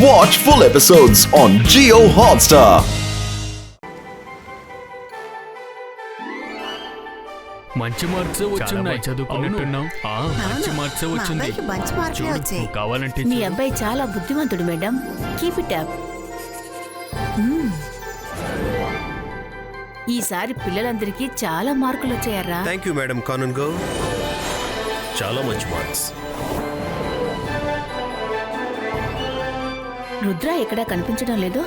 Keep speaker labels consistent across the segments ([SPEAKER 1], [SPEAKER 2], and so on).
[SPEAKER 1] Watch full episodes on Jio Hotstar.
[SPEAKER 2] మంచి marks వచ్చున్నాయి. చదువుకున్నట్టున్నావు. మంచి marks వచ్చింది.
[SPEAKER 3] మంచి మార్కులే వచ్చాయి.
[SPEAKER 2] కావాలంటే
[SPEAKER 3] మీ అబ్బాయి చాలా బుద్ధిమంతుడు మేడం. Keep it up. ఈసారి పిల్లలందరికీ చాలా మార్కులు వచ్చాయరా.
[SPEAKER 4] థ్యాంక్ యూ మేడం కానన్ గో. చాలా మంచి మార్క్స్.
[SPEAKER 3] రుద్ర ఎక్కడా కనిపించడం లేదు.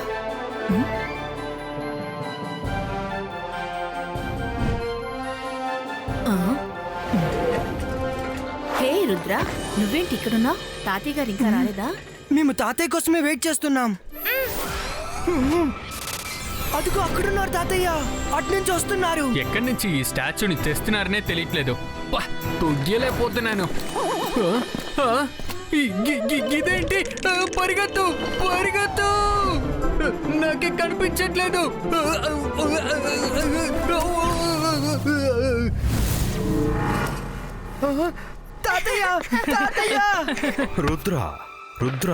[SPEAKER 3] హే రుద్ర, నువ్వేంటి ఇక్కడున్నావు? తాతయ్య గారు ఇంకా రాలేదా?
[SPEAKER 5] మేము తాతయ్య కోసమే వెయిట్ చేస్తున్నాం. అదిగో అక్కడున్నారు తాతయ్య, అటు నుంచి వస్తున్నారు.
[SPEAKER 2] ఎక్కడి నుంచి ఈ స్టాచ్యూని తెస్తున్నారనే తెలియట్లేదు. తొయ్యలేకపోతున్నాను. ఇదేంటి? పరిగెత్తు పరిగెత్తు, నాకే కనిపించట్లేదు.
[SPEAKER 5] తాతయ్య తాతయ్య.
[SPEAKER 4] Rudra Rudra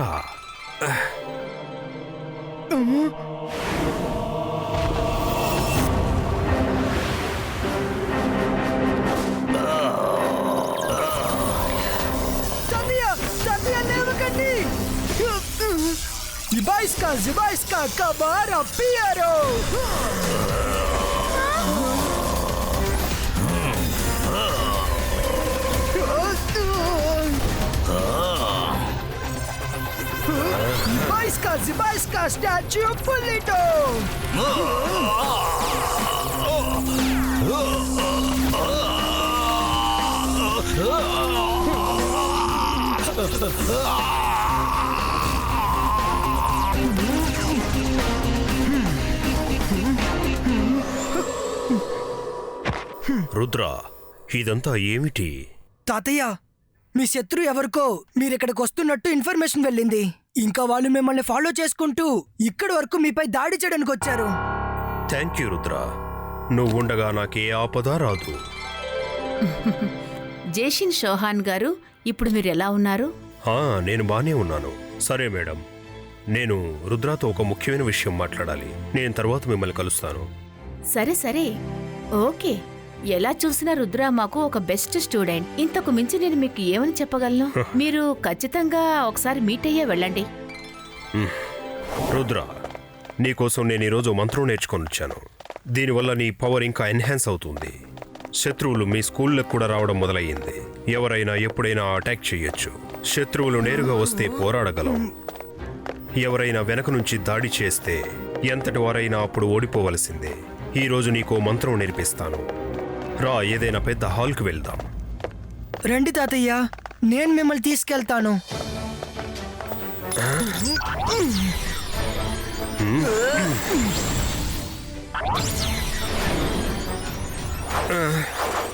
[SPEAKER 5] Zibaiska, Kabara, Piero! Zibaiska, statue of Polito!
[SPEAKER 4] Rudra, ఇదంతా ఏమిటి?
[SPEAKER 5] తాతయ్య, మీ శత్రు ఎవరికో మీరిక్కడికి వస్తున్నట్టు ఇన్ఫర్మేషన్ వెళ్ళింది. ఇంకా వాళ్ళు మిమ్మల్ని ఫాలో చేసుకుంటూ ఇక్కడి వరకు మీపై దాడి చేయడానికి వచ్చారు.
[SPEAKER 4] థ్యాంక్ యూ రుద్ర, నువ్వుండగా నాకే ఆపద రాదు.
[SPEAKER 3] జేషిన్ చౌహాన్ గారు, ఇప్పుడు మీరు ఎలా ఉన్నారు?
[SPEAKER 4] నేను బానే ఉన్నాను. సరే మేడం, నేను రుద్రతో ఒక ముఖ్యమైన విషయం మాట్లాడాలి. నేను తర్వాత మిమ్మల్ని కలుస్తాను.
[SPEAKER 3] సరే సరే, ఓకే. ఎలా చూసినా రుద్ర మాకు ఒక బెస్ట్ స్టూడెంట్. ఇంతకు మించి నేను మీకు ఏమని చెప్పగలను? మీరు ఖచ్చితంగా ఒకసారి మీట్ అయ్యే వెళ్ళండి.
[SPEAKER 4] రుద్ర, నీకోసం నేను ఈరోజు మంత్రం నేర్చుకొని వచ్చాను. దీనివల్ల నీ పవర్ ఇంకా ఎన్హాన్స్ అవుతుంది. శత్రువులు మీ స్కూళ్ళకు కూడా రావడం మొదలయ్యింది. ఎవరైనా ఎప్పుడైనా అటాక్ చేయొచ్చు. శత్రువులు నేరుగా వస్తే పోరాడగలం. ఎవరైనా వెనక నుంచి దాడి చేస్తే ఎంతటి వారైనా అప్పుడు ఓడిపోవలసిందే. ఈరోజు నీకో మంత్రం నేర్పిస్తాను. రా, ఏదైనా పెద్ద హాల్కి వెళ్దాం.
[SPEAKER 5] రండి తాతయ్య, నేను మిమ్మల్ని తీసుకెళ్తాను.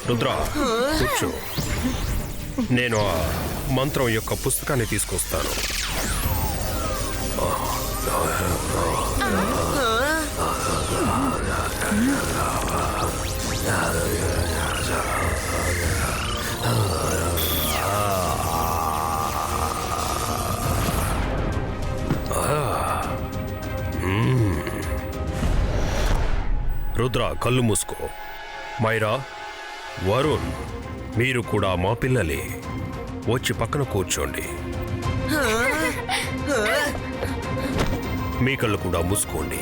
[SPEAKER 4] రుద్ర, కూర్చో. నేను ఆ మంత్రం యొక్క పుస్తకాన్ని తీసుకొస్తాను. రుద్ర, కళ్ళు మూసుకో. మైరా, వరుణ్, మీరు కూడా మా పిల్లలే. వచ్చి పక్కన కూర్చోండి. మీ కళ్ళు కూడా మూసుకోండి.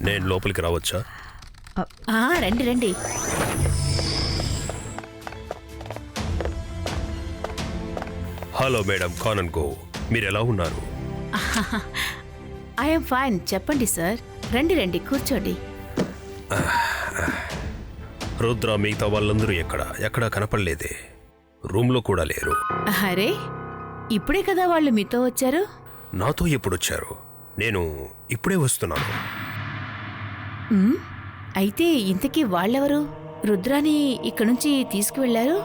[SPEAKER 4] నేను లోపలికి రావచ్చా?
[SPEAKER 3] రండి రండి.
[SPEAKER 4] హలో మేడం కానన్ గో, మీరెలా ఉన్నారు?
[SPEAKER 3] I'm fine. చెప్పండి సార్. రండి రండి, కూర్చోండి.
[SPEAKER 4] రుద్ర, మిగతా వాళ్ళందరూ ఎక్కడా కనపడలేదే. రూమ్లో కూడా లేరు.
[SPEAKER 3] అరే, ఇప్పుడే కదా వాళ్ళు మీతో వచ్చారు.
[SPEAKER 4] నాతో ఎప్పుడొచ్చారు? నేను ఇప్పుడే వస్తున్నాను.
[SPEAKER 3] అయితే ఇంతకీ వాళ్ళెవరు రుద్రాని ఇక్కడి నుంచి తీసుకువెళ్లారు?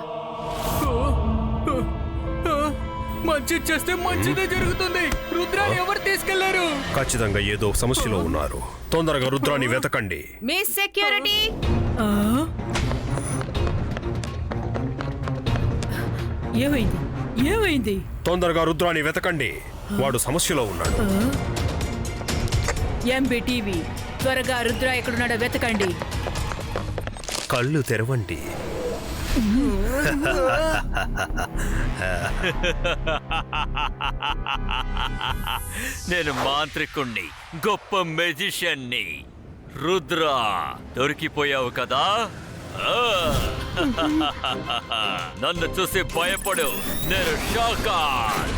[SPEAKER 2] మంచి చేస్తే మంచిదే జరుగుతుంది. రుద్రాని ఎవరు తీసుకెళ్లారు?
[SPEAKER 4] ఖచ్చితంగా ఏదో సమస్యలో ఉన్నారు. తొందరగా రుద్రాని వెతకండి.
[SPEAKER 3] మిస్ సెక్యూరిటీ,
[SPEAKER 6] ఏమైంది? ఏమైంది?
[SPEAKER 4] తొందరగా రుద్రాని వెతకండి. వాడు సమస్యలో ఉన్నాడు.
[SPEAKER 6] ఎంబీటీవీ, త్వరగా రుద్ర ఎక్కడున్నాడో వెతకండి.
[SPEAKER 4] కళ్ళు తెరవండి.
[SPEAKER 7] నేను మాంత్రికుణ్ణి, గొప్ప మెజిషియన్ని. రుద్ర, దొరికిపోయావు కదా? నన్ను చూసి భయపడు, నేను షాకాల్.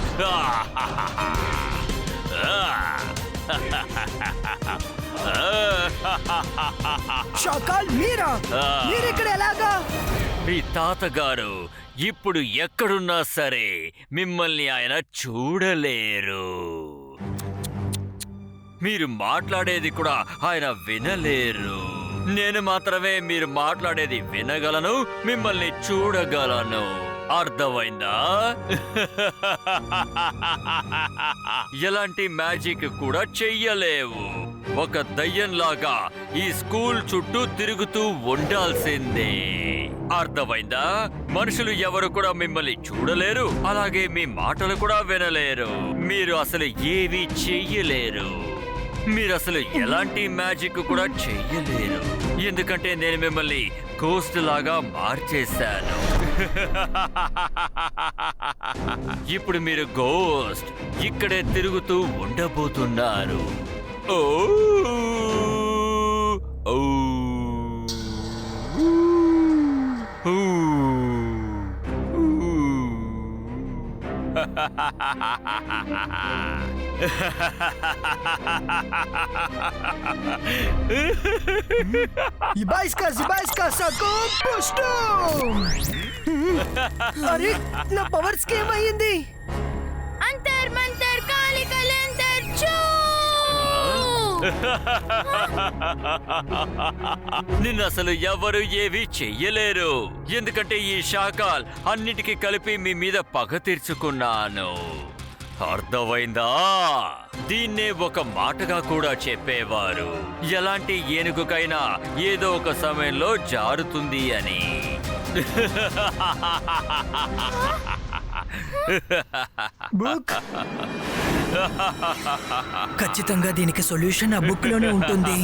[SPEAKER 5] షాకాల్ మీరా? మీరిక్కడ ఎలాగా?
[SPEAKER 7] మీ తాతగారు ఇప్పుడు ఎక్కడున్నా సరే మిమ్మల్ని ఆయన చూడలేరు. మీరు మాట్లాడేది కూడా ఆయన వినలేరు. నేను మాత్రమే మీరు మాట్లాడేది వినగలను, మిమ్మల్ని చూడగలను. అర్థమైందా? ఎలాంటి మ్యాజిక్ కూడా చెయ్యలేవు. ఒక దయ్యంలాగా ఈ స్కూల్ చుట్టూ తిరుగుతూ ఉండాల్సిందే. అర్థమైందా? మనుషులు ఎవరు కూడా మిమ్మల్ని చూడలేరు, అలాగే మీ మాటలు కూడా వినలేరు. మీరు అసలు ఏమీ చెయ్యలేరు. మీరు అసలు ఎలాంటి మ్యాజిక్ కూడా చెయ్యలేరు, ఎందుకంటే నేను మిమ్మల్ని గోస్ట్ లాగా మార్చేశాను. ఇప్పుడు మీరు గోస్ట్ ఇక్కడే తిరుగుతూ ఉండబోతున్నారు. ఓ ఓ
[SPEAKER 5] ఇబాయిస్కా సకో పుష్టు. అరే, నా పవర్స్ కి ఏమైంది?
[SPEAKER 3] అంతర్ మంతర్ కాలికలంతర్ చూ.
[SPEAKER 7] నిన్ను అసలు ఎవరు ఏవి చెయ్యలేరు, ఎందుకంటే ఈ షాకాల్ అన్నిటికీ కలిపి మీ మీద పగ తీర్చుకున్నాను. అర్థమైందా? దీన్నే ఒక మాటగా కూడా చెప్పేవారు, ఎలాంటి ఏనుగుకైనా ఏదో ఒక సమయంలో జారుతుంది అని.
[SPEAKER 5] బుక్. ఖచ్చితంగా దీనికి సొల్యూషన్ ఆ బుక్ లోనే ఉంటుంది.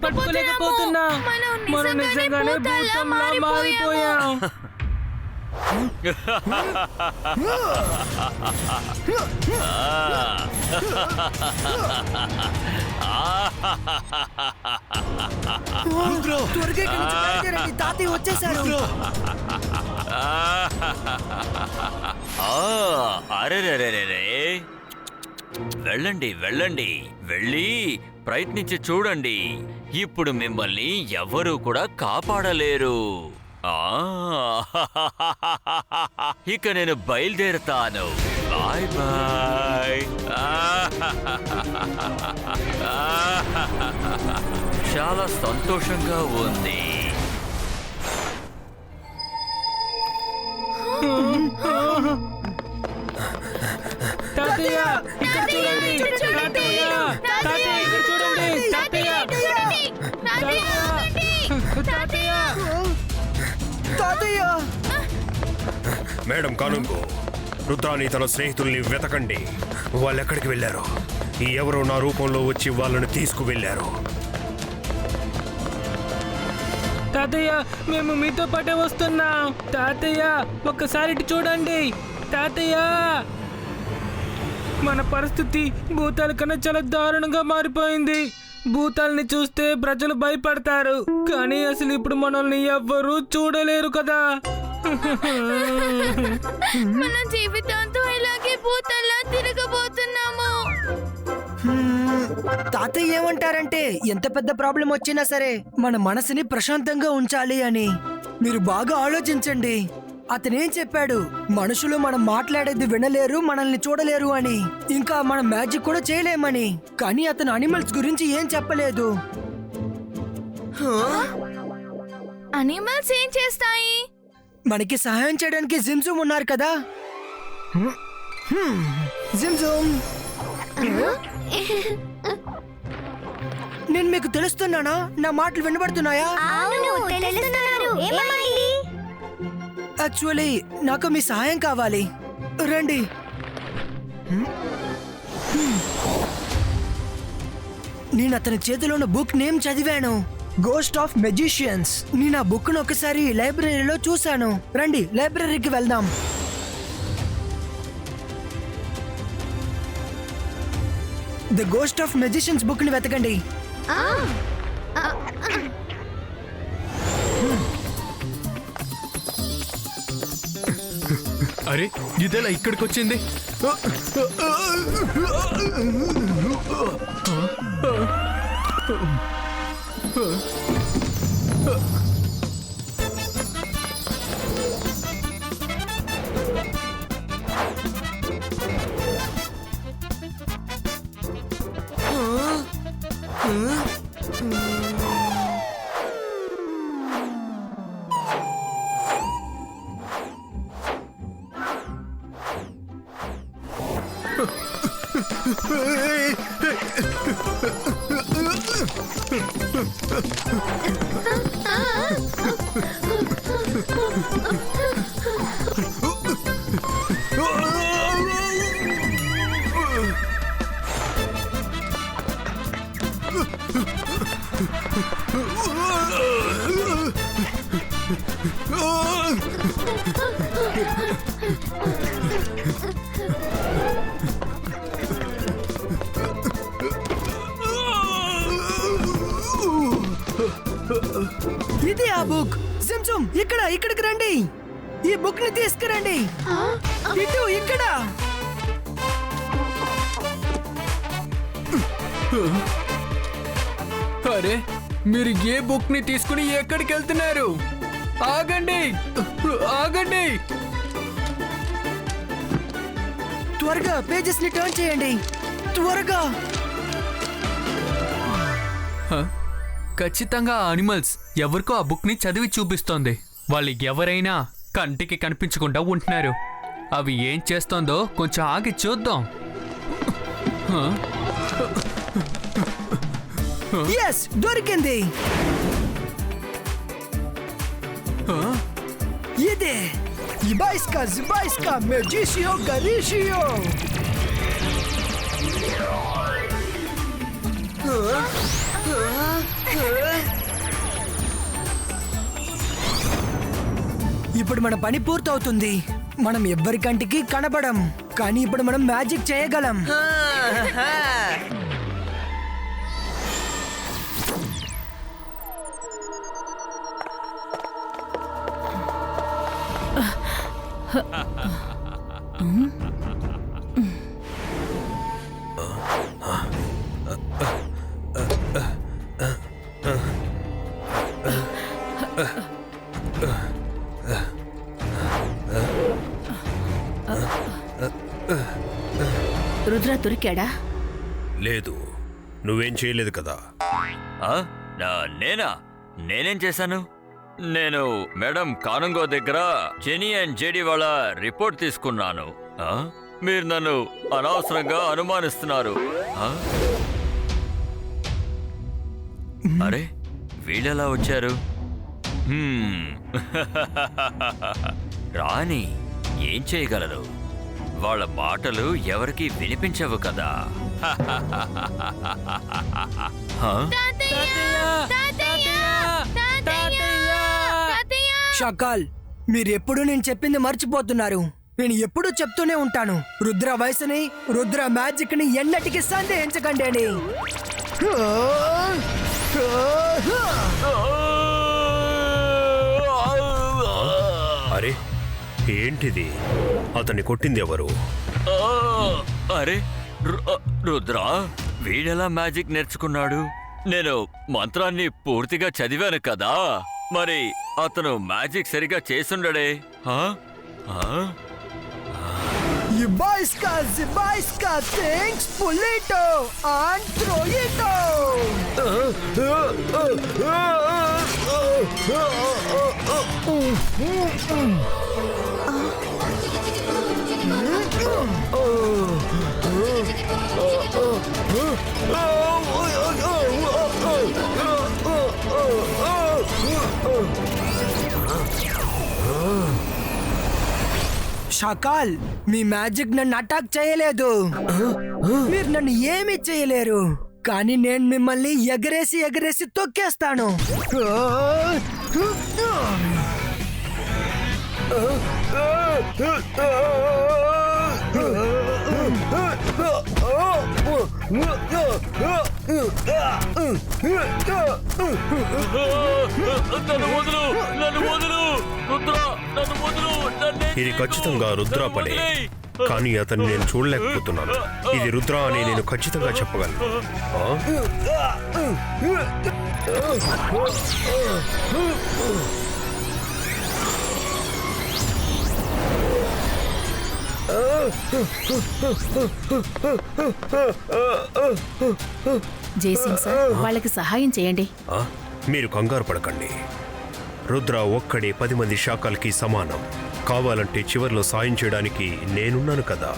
[SPEAKER 6] పట్టుకోలేకపోతున్నాం. మనం నిజంగానే భూతంలా మారిపోయాం.
[SPEAKER 5] త్వరగా ఇక్కడి నుంచి బయలుదేరండి, తాతయ్య వచ్చేసారు.
[SPEAKER 7] అరెరెరెరే, వెళ్ళండి వెళ్ళండి, వెళ్ళి ప్రయత్నించి చూడండి. ఇప్పుడు మిమ్మల్ని ఎవరూ కూడా కాపాడలేరు. ఇక నేను బయలుదేరుతాను. Bye bye. చాలా సంతోషంగా ఉంది.
[SPEAKER 6] తాతయ్య, ఇక్కడ చూడండి. తాతయ్య, తాతయ్య, ఇక్కడ చూడండి. తాతయ్య, తాతయ్య,
[SPEAKER 5] తాతయ్య.
[SPEAKER 4] మేడం కానుంగు, రుద్రాని తన స్నేహితుల్ని వెతకండి. వాళ్ళు ఎక్కడికి వెళ్ళారు? ఎవరో నా రూపంలో వచ్చి వాళ్ళని తీసుకువెళ్ళారు.
[SPEAKER 6] తాతయ్య, మేము మీతో పాటే వస్తున్నాం. తాతయ్య, ఒక్కసారి ఇటు చూడండి. తాతయ్య, మన పరిస్థితి భూతాల కన్నా చాలా దారుణంగా మారిపోయింది. భూతాల్ని చూస్తే ప్రజలు భయపడతారు, కానీ అసలు ఇప్పుడు మనల్ని ఎవ్వరూ చూడలేరు కదా.
[SPEAKER 3] మన జీవితాంతం ఇలాగే భూతల్లా తిరగబోతున్నాము.
[SPEAKER 5] తాతయ్య ఏమంటారంటే ఎంత పెద్ద ప్రాబ్లం వచ్చినా సరే మన మనసుని ప్రశాంతంగా ఉంచాలి అని. మీరు బాగా ఆలోచించండి. అతనేం చెప్పాడు, మనుషులు మనం మాట్లాడేది వినలేరు, మనల్ని చూడలేరు అని, ఇంకా మనం మ్యాజిక్ కూడా చేయలేమని. కానీ అతను అనిమల్స్ గురించి ఏం చెప్పలేదు.
[SPEAKER 8] అనిమల్స్ ఏం చేస్తాయి?
[SPEAKER 5] మనకి సహాయం చేయడానికి జిమ్జూమ్ ఉన్నారు కదా. జిమ్జూమ్, నేను మీకు తెలుస్తున్నానా? నా మాటలు వినబడుతున్నాయా? యాక్చువల్లీ నాకు మీ సహాయం కావాలి. రండి. నేను అతని చేతిలో ఉన్న బుక్ నేమ్ చదివాను, గోస్ట్ ఆఫ్ మెజిషియన్స్. నేను ఆ బుక్ ను ఒకసారి లైబ్రరీలో చూశాను. రండి లైబ్రరీకి వెళ్దాం. The ghost of magicians book ని వెతకండి.
[SPEAKER 2] అరే ఇదేలా ఇక్కడికి వచ్చింది?
[SPEAKER 5] ఇది ఆ బుక్. జిమ్జూమ్, ఇక్కడికి రండి. ఈ బుక్ ని తీసుకురండి. ఇటు ఇక్కడ.
[SPEAKER 2] అరే మీరు ఏ బుక్ ని తీసుకుని ఎక్కడికి వెళ్తున్నారు? ఆగండి, ఆగండి.
[SPEAKER 5] త్వరగా పేజెస్ ని టర్న్ చేయండి, త్వరగా.
[SPEAKER 2] ఖచ్చితంగా అనిమల్స్ ఎవరికో ఆ బుక్ ని చదివి చూపిస్తోంది. వాళ్ళు ఎవరైనా కంటికి కనిపించకుండా ఉంటున్నారు. అవి ఏం చేస్తోందో కొంచెం ఆగి చూద్దాం.
[SPEAKER 5] ఎస్, దొరికింది. ఇదే ఇబాయిస్కా మెజిషియో గరీషియో. ఇప్పుడు మన పని పూర్తవుతుంది. మనం ఎవ్వరి కంటికి కనబడం, కానీ ఇప్పుడు మనం మ్యాజిక్ చేయగలం.
[SPEAKER 3] రుద్ర దొరికాడా?
[SPEAKER 4] లేదు, నువ్వేం చేయలేదు కదా.
[SPEAKER 7] నేనేం చేశాను? నేను మేడం కానుంగో దగ్గర జెనీ అండ్ జేడీ వాళ్ళ రిపోర్ట్ తీసుకున్నాను. మీరు నన్ను అనవసరంగా అనుమానిస్తున్నారు. అరే వీళ్ళెలా వచ్చారు? రాణి ఏం చేయగలరు? వాళ్ళ మాటలు ఎవరికి వినిపించవు కదా.
[SPEAKER 5] షకాల్, మీరెప్పుడు నేను చెప్పింది మర్చిపోతున్నారు. నేను ఎప్పుడూ చెప్తూనే ఉంటాను, రుద్ర వయసుని, రుద్ర మ్యాజిక్ ని ఎన్నటికీ సందేహించకండి అని.
[SPEAKER 4] అరే ఏంటిది? అతన్ని కొట్టింది ఎవరు?
[SPEAKER 7] అరే రుద్ర, వీడెలా మ్యాజిక్ నేర్చుకున్నాడు? నేను మంత్రాన్ని పూర్తిగా చదివాను కదా, మరి అతను మ్యాజిక్ సరిగా చేసుండడే.
[SPEAKER 5] Zibaiska, thanks, Pulito, and Troyito. షకాల్, మీ మ్యాజిక్ నన్ను అటాక్ చేయలేదు. మీరు నన్ను ఏమీ చేయలేరు, కానీ నేను మిమ్మల్ని ఎగరేసి తొక్కేస్తాను.
[SPEAKER 4] ఇది ఖచ్చితంగా రుద్రా పనే, కానీ అతన్ని నేను చూడలేకపోతున్నాను. ఇది రుద్రా అని నేను ఖచ్చితంగా చెప్పగలను.
[SPEAKER 3] జయసింగ్ సార్, వాళ్ళకి సహాయం చేయండి.
[SPEAKER 4] మీరు కంగారు పడకండి. రుద్ర ఒక్కడే 10 మంది శాఖలకి సమానం. కావాలంటే చివర్లో సాయం చేయడానికి నేనున్నాను కదా.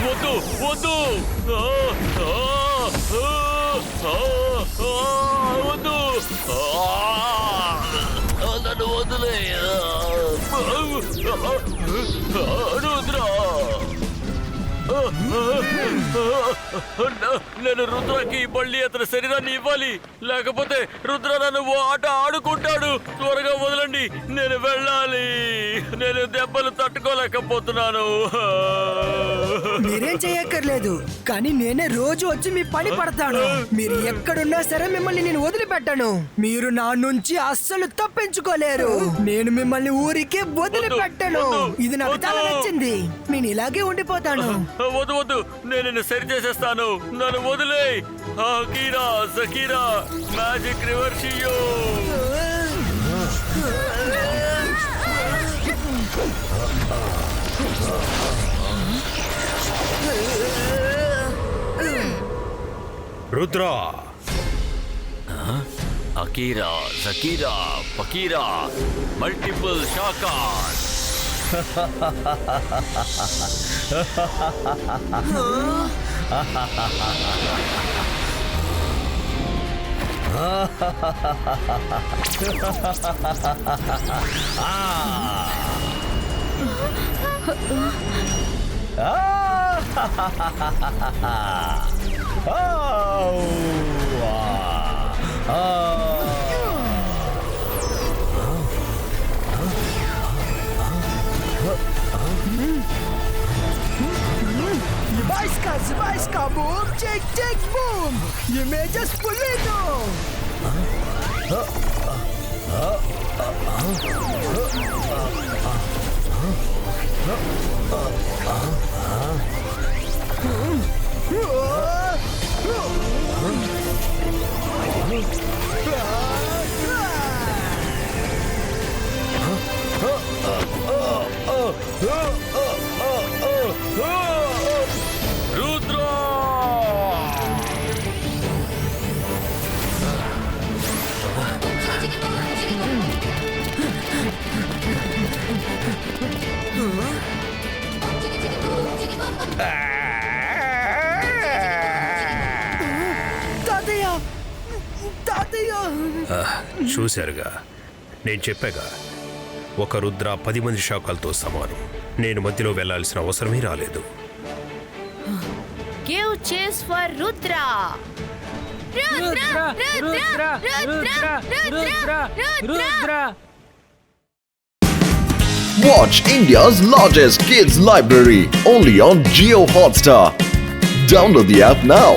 [SPEAKER 7] వద్దు వద్దు వద్దు, నన్ను వదిలే రుద్రా. నేను రుద్రాకి మళ్ళీ అతని శరీరాన్ని ఇవ్వాలి, లేకపోతే రుద్ర నన్ను ఆట ఆడుకుంటాడు. త్వరగా వదలండి, నేను వెళ్ళాలి. నేను దెబ్బలు తట్టుకోలేకపోతున్నాను.
[SPEAKER 5] మీరేం చేయక్కర్లేదు, కానీ నేనే రోజు వచ్చి మీ పని పడతాను. మీరు ఎక్కడున్నా సరే మిమ్మల్ని నేను వదిలిపెట్టాను. మీరు నా నుంచి అస్సలు తప్పించుకోలేరు. నేను మిమ్మల్ని ఊరికే వదిలిపెట్టాను. ఇది నాకు చాలా నచ్చింది. నేను ఇలాగే ఉండిపోతాను.
[SPEAKER 7] వద్దు వద్దు, నేను నిన్ను సరి చేసేస్తాను. నన్ను వదిలే. Akira, జకీరా, magic రివర్షియో.
[SPEAKER 4] Rudra,
[SPEAKER 7] Akira, జకీరా, Fakira, multiple షాకార్.
[SPEAKER 5] Zibaiska, boom, check, boom. You may just pull it off.
[SPEAKER 4] చూశారుగా, నేను చెప్పాగా, ఒక రుద్ర 10 మంది శాఖలతో సమానం. నేను మధ్యలో వెళ్లాల్సిన అవసరమే రాలేదు.
[SPEAKER 3] Give cheers for Rudra.
[SPEAKER 1] Watch India's largest kids library only on Jio Hotstar. Download the app now.